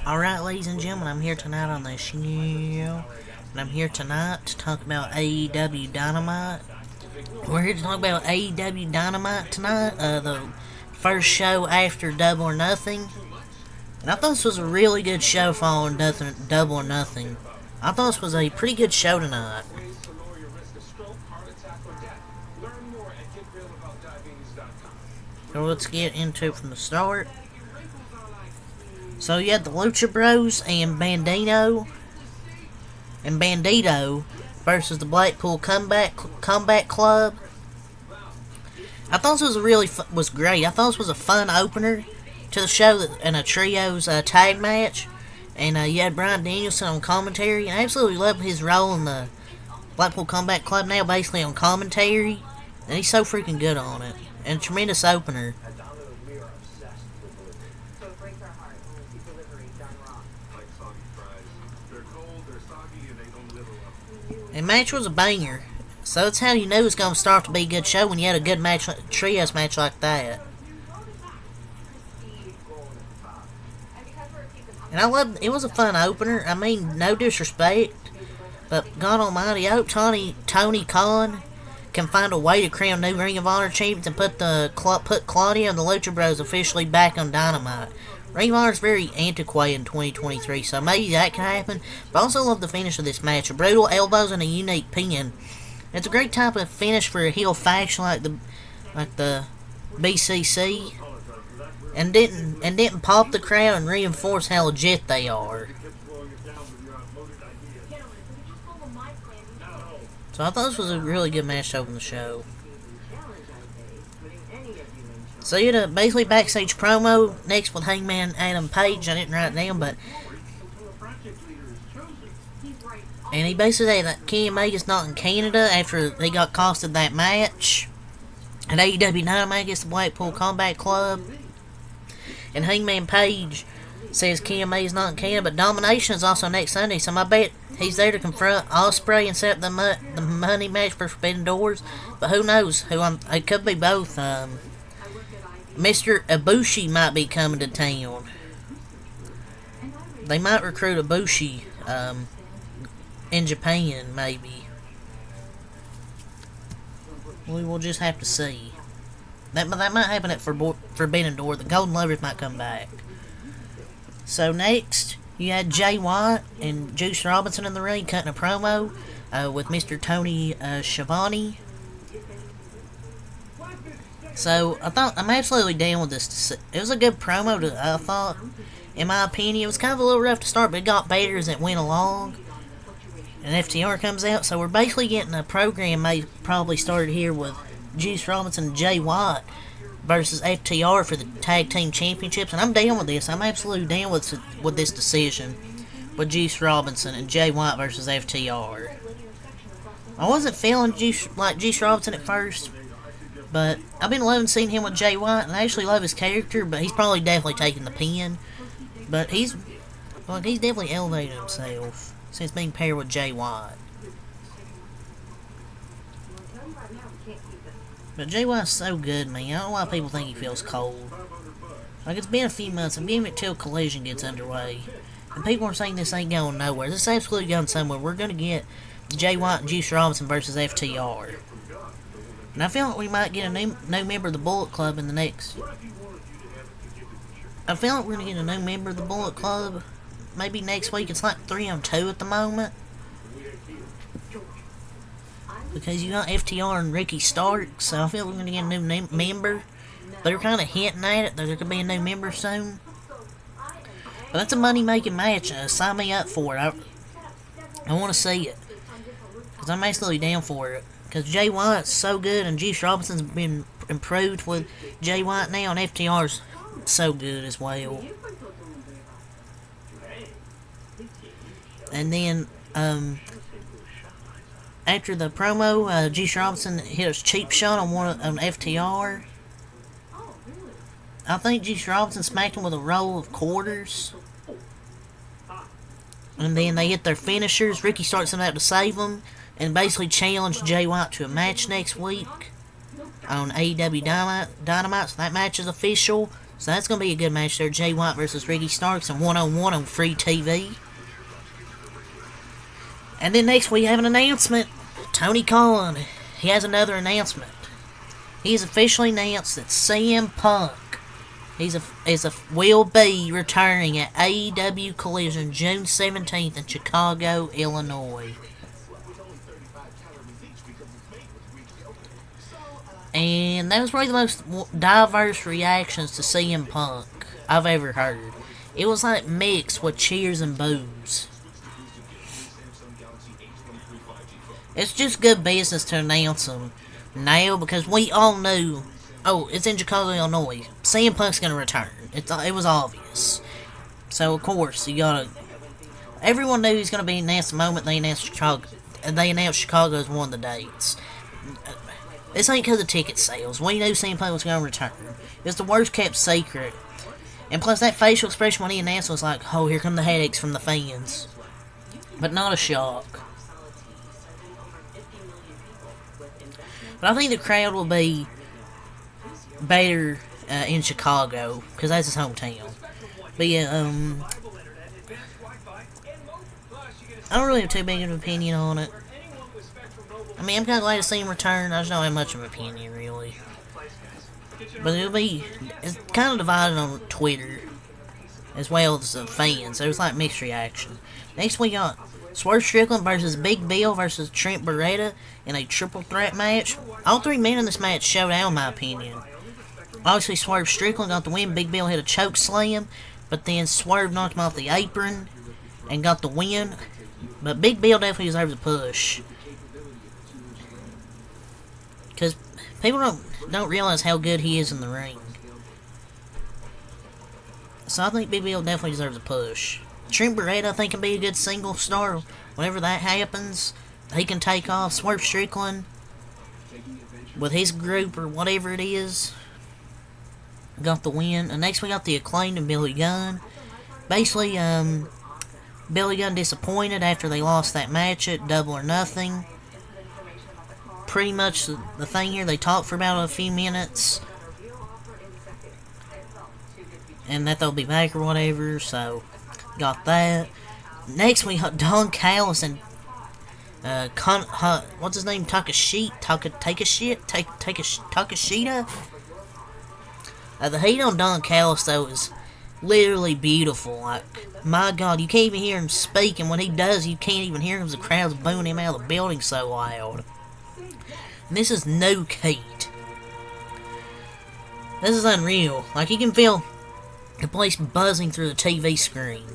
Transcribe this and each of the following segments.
Alright, ladies and gentlemen, I'm here tonight on the show, and I'm here tonight to talk about AEW Dynamite. We're here to talk about AEW Dynamite tonight, the first show after Double or Nothing. And I thought this was a really good show following Double or Nothing. I thought this was a pretty good show tonight. So let's get into it from the start. So you had the Lucha Bros and Bandito versus the Blackpool Comeback Club. I thought this was great. I thought this was a fun opener to the show and a trios tag match. And you had Bryan Danielson on commentary. I absolutely love his role in the Blackpool Comeback Club now, basically on commentary. And he's so freaking good on it. And a tremendous opener. And match was a banger. So that's how you knew it was going to start to be a good show when you had a good match, trios match like that. And I loved it. Was a fun opener. I mean, no disrespect, but God Almighty, I hope Tony Khan can find a way to crown new Ring of Honor champions and put Claudio and the Lucha Bros officially back on Dynamite. Ring of Honor is very antiquated in 2023, so maybe that can happen. But I also love the finish of this match: brutal elbows and a unique pin. It's a great type of finish for a heel faction like the BCC. And didn't pop the crowd and reinforce how legit they are. So I thought this was a really good match to open the show. So you had a basically backstage promo next with Hangman Adam Page. I didn't write it down, but and he basically said that Kenny Omega's not in Canada after they got costed that match. And AEW Dynamite against the Blackpool Combat Club. And Hangman Page says Kenny Omega's not in Canada, but Domination is also next Sunday, so I bet he's there to confront Ospreay and set up the money match for Forbidden Doors. But who knows? It could be both. Mr. Ibushi might be coming to town. They might recruit Ibushi in Japan, maybe. We will just have to see. That might happen at Forbidden Door. The Golden Lovers might come back. So next, you had Jay White and Juice Robinson in the ring cutting a promo with Mr. Tony Schiavone. So I'm absolutely down with this. It was a good promo. I thought, in my opinion, it was kind of a little rough to start, but it got better as it went along. And FTR comes out, so we're basically getting a program probably started here with Juice Robinson and Jay White versus FTR for the Tag Team Championships, and I'm down with this. I'm absolutely down with this decision with Juice Robinson and Jay White versus FTR. I wasn't feeling Juice Robinson at first, but I've been loving seeing him with Jay White, and I actually love his character, but he's probably definitely taking the pin. But he's definitely elevated himself since being paired with Jay White. But Jay White's so good, man. I don't know why people think he feels cold. Like, it's been a few months. I'm giving it till Collision gets underway. And people are saying this ain't going nowhere. This is absolutely going somewhere. We're going to get Jay White and Juice Robinson versus FTR. And I feel like we might get a new member of the Bullet Club in the next... I feel like we're going to get a new member of the Bullet Club maybe next week. It's like 3-on-2 at the moment. Because you got FTR and Ricky Stark, so I feel like we're going to get a new member. They're kind of hinting at it, that there could be a new member soon. But that's a money-making match. Sign me up for it. I want to see it. Because I'm absolutely down for it. Because Jay White's so good, and Juice Robinson's been improved with Jay White now, and FTR's so good as well. And then, after the promo, Juice Robinson hit a cheap shot on FTR. I think Juice Robinson smacked him with a roll of quarters. And then they hit their finishers. Ricky starts them out to save them. And basically challenged Jay White to a match next week on AEW Dynamite. So that match is official. So that's going to be a good match there. Jay White versus Ricky Starks and one-on-one on free TV. And then next we have an announcement. Tony Khan, he has another announcement. He's officially announced that CM Punk will be returning at AEW Collision June 17th in Chicago, Illinois. And that was probably the most diverse reactions to CM Punk I've ever heard. It was like mixed with cheers and boos. It's just good business to announce him now because we all knew, oh, it's in Chicago, Illinois. CM Punk's going to return. It was obvious. So, of course, everyone knew he's going to be announced the moment they announced Chicago. And they announced Chicago as one of the dates. This ain't because of ticket sales. We knew CM Punk was going to return. It's the worst kept secret. And plus, that facial expression when he announced was like, oh, here come the headaches from the fans. But not a shock. But I think the crowd will be better in Chicago, because that's his hometown. But yeah, I don't really have too big of an opinion on it. I mean, I'm kind of glad to see him return. I just don't have much of an opinion, really. But it's kind of divided on Twitter, as well as the fans. There's like mixed reaction. Next we got Swerve Strickland versus Big Bill versus Trent Beretta in a triple threat match. All three men in this match showed out, in my opinion. Obviously, Swerve Strickland got the win. Big Bill hit a choke slam, but then Swerve knocked him off the apron and got the win. But Big Bill definitely deserves a push, because people don't realize how good he is in the ring. So I think Big Bill definitely deserves a push. Trent Beretta, I think, can be a good single star. Whenever that happens, he can take off Swerve Strickland with his group or whatever it is. Got the win. And next we got the Acclaimed and Billy Gunn. Basically, Billy Gunn disappointed after they lost that match at Double or Nothing. Pretty much the thing here, they talked for about a few minutes, and that they'll be back or whatever, so got that. Next we got Don Callis and what's his name? Takashita? The heat on Don Callis, though, is literally beautiful. Like, my God, you can't even hear him speak, and when he does, you can't even hear him because the crowd's booing him out of the building so loud. And this is no Kate. This is unreal. Like, you can feel the place buzzing through the TV screen.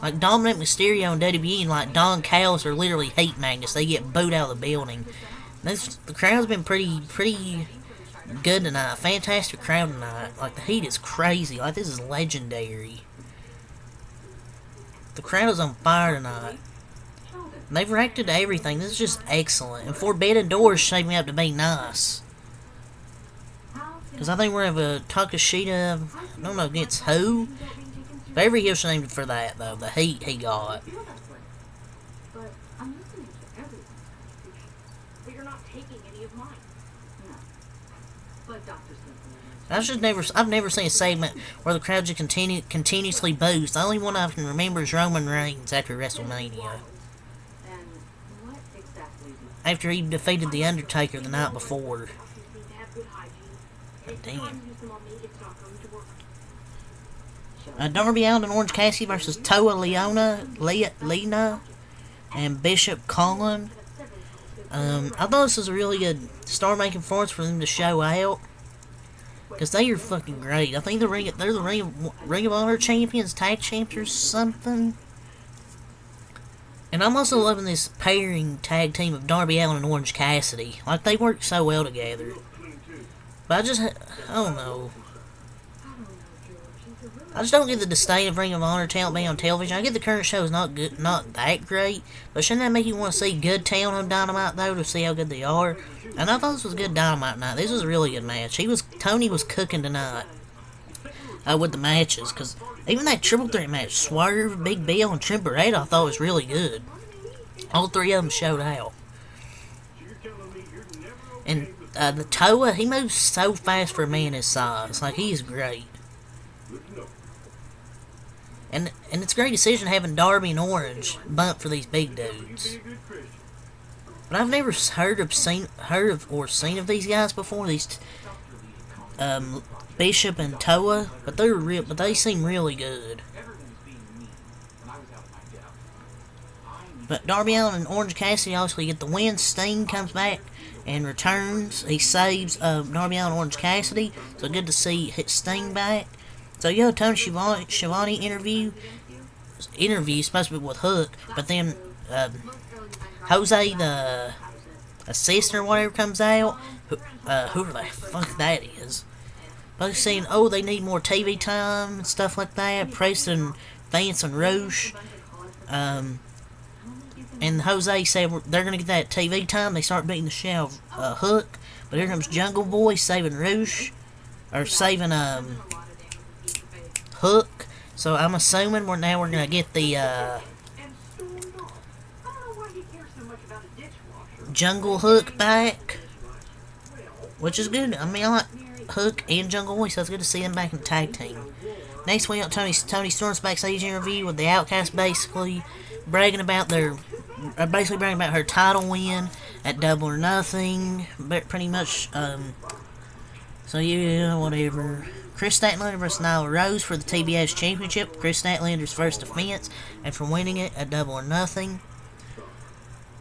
Like, Dominic Mysterio and WWE and, like, Don Callis are literally hate magnets. They get booed out of the building. The crowd's been pretty good tonight. Fantastic crowd tonight. Like, the heat is crazy. Like, this is legendary. The crowd is on fire tonight. They've reacted to everything. This is just excellent. And Forbidden Doors shaping up to be nice. Because I think we're going to have a Takashita, I don't know against who. But every heel's named for that, though. The heat he got. I've never seen a segment where the crowd just continuously boos. The only one I can remember is Roman Reigns after WrestleMania. After he defeated The Undertaker the night before. Damn. Darby Allin and Orange Cassidy versus Toa Lena and Bishop Colin. I thought this was a really good star-making performance for them to show out, because they are fucking great. I think they're the Ring of Honor champions, tag champions, something. And I'm also loving this pairing tag team of Darby Allin and Orange Cassidy. Like, they work so well together. But I don't know. I just don't get the disdain of Ring of Honor talent being on television. I get the current show is not that great, but shouldn't that make you want to see good talent on Dynamite, though, to see how good they are? And I thought this was a good Dynamite night. This was a really good match. Tony was cooking tonight with the matches, because even that triple threat match, Swerve, Big Bill, and Trent Beretta, I thought was really good. All three of them showed out. And the Toa, he moves so fast for a man his size. Like, he is great. And it's a great decision having Darby and Orange bump for these big dudes. But I've never heard of seen of these guys before. These Bishop and Toa, but they seem really good. But Darby Allin and Orange Cassidy obviously get the win. Sting comes back and returns. He saves Darby Allin and Orange Cassidy. So good to see Sting back. So Tony Schiavone interview supposed to be with Hook, but then Jose the assistant or whatever comes out. Whoever the fuck that is. But saying, oh, they need more TV time and stuff like that. Preston, Vance, and Roche. And Jose said they're going to get that TV time. They start beating the shit out of Hook. But here comes Jungle Boy saving Roche. Or saving Hook. So I'm assuming we're going to get the Jungle Hook back. Which is good. I mean, I like Hook and Jungle Boy, so it's good to see them back in the tag team. Next we got Tony Storm's backstage interview with the Outcast, basically bragging about her title win at Double or Nothing, but pretty much. So yeah, whatever. Chris Statlander versus Nyla Rose for the TBS Championship. Chris Statlander's first defense after winning it at Double or Nothing.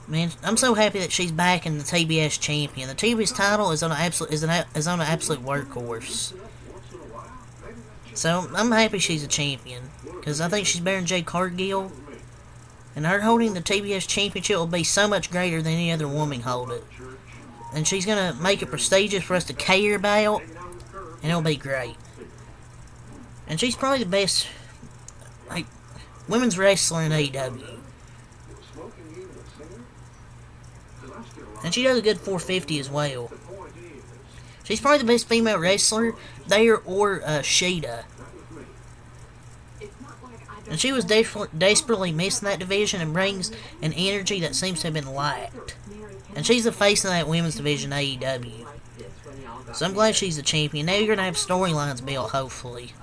Man, I'm so happy that she's back in the TBS champion. The TBS title is on an absolute workhorse. So I'm happy she's a champion because I think she's better than Jade Cargill, and her holding the TBS championship will be so much greater than any other woman hold it. And she's gonna make it prestigious for us to care about, and it'll be great. And she's probably the best women's wrestler in AEW. And she does a good 450 as well. She's probably the best female wrestler there, or Sheeta. And she was desperately missing that division and brings an energy that seems to have been lacked. And she's the face of that women's division, AEW. So I'm glad she's the champion. Now you're going to have storylines built, hopefully.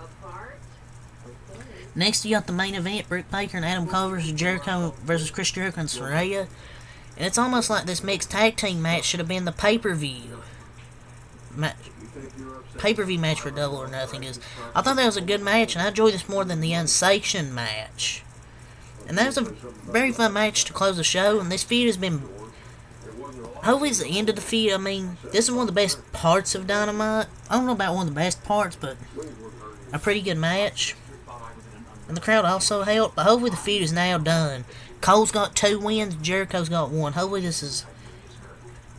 Next, you got the main event, Britt Baker and Adam Cole versus Jericho versus Chris Jericho and Saraya. And it's almost like this mixed tag team match should have been the pay-per-view match for Double or Nothing. I thought that was a good match, and I enjoyed this more than the Unsanctioned match. And that was a very fun match to close the show, and this feud has been... Hopefully it's the end of the feud. I mean, this is one of the best parts of Dynamite. I don't know about one of the best parts, but a pretty good match. And the crowd also helped, but hopefully the feud is now done. Cole's got 2 wins, Jericho's got 1. Hopefully this is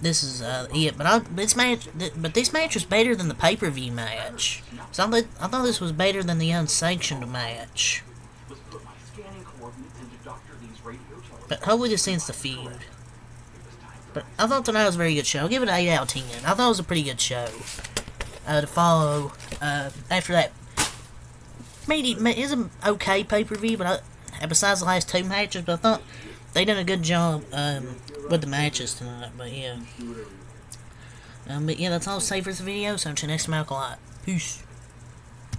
it. But this match was better than the pay-per-view match. So I thought this was better than the Unsanctioned match. But hopefully this ends the feud. But I thought tonight was a very good show. I'll give it an 8 out of 10. I thought it was a pretty good show to follow after that. It's an okay pay-per-view, but besides the last 2 matches, but I thought they did a good job with the matches tonight. But yeah, that's all I'll say for this video. So until next time, I'll Peace.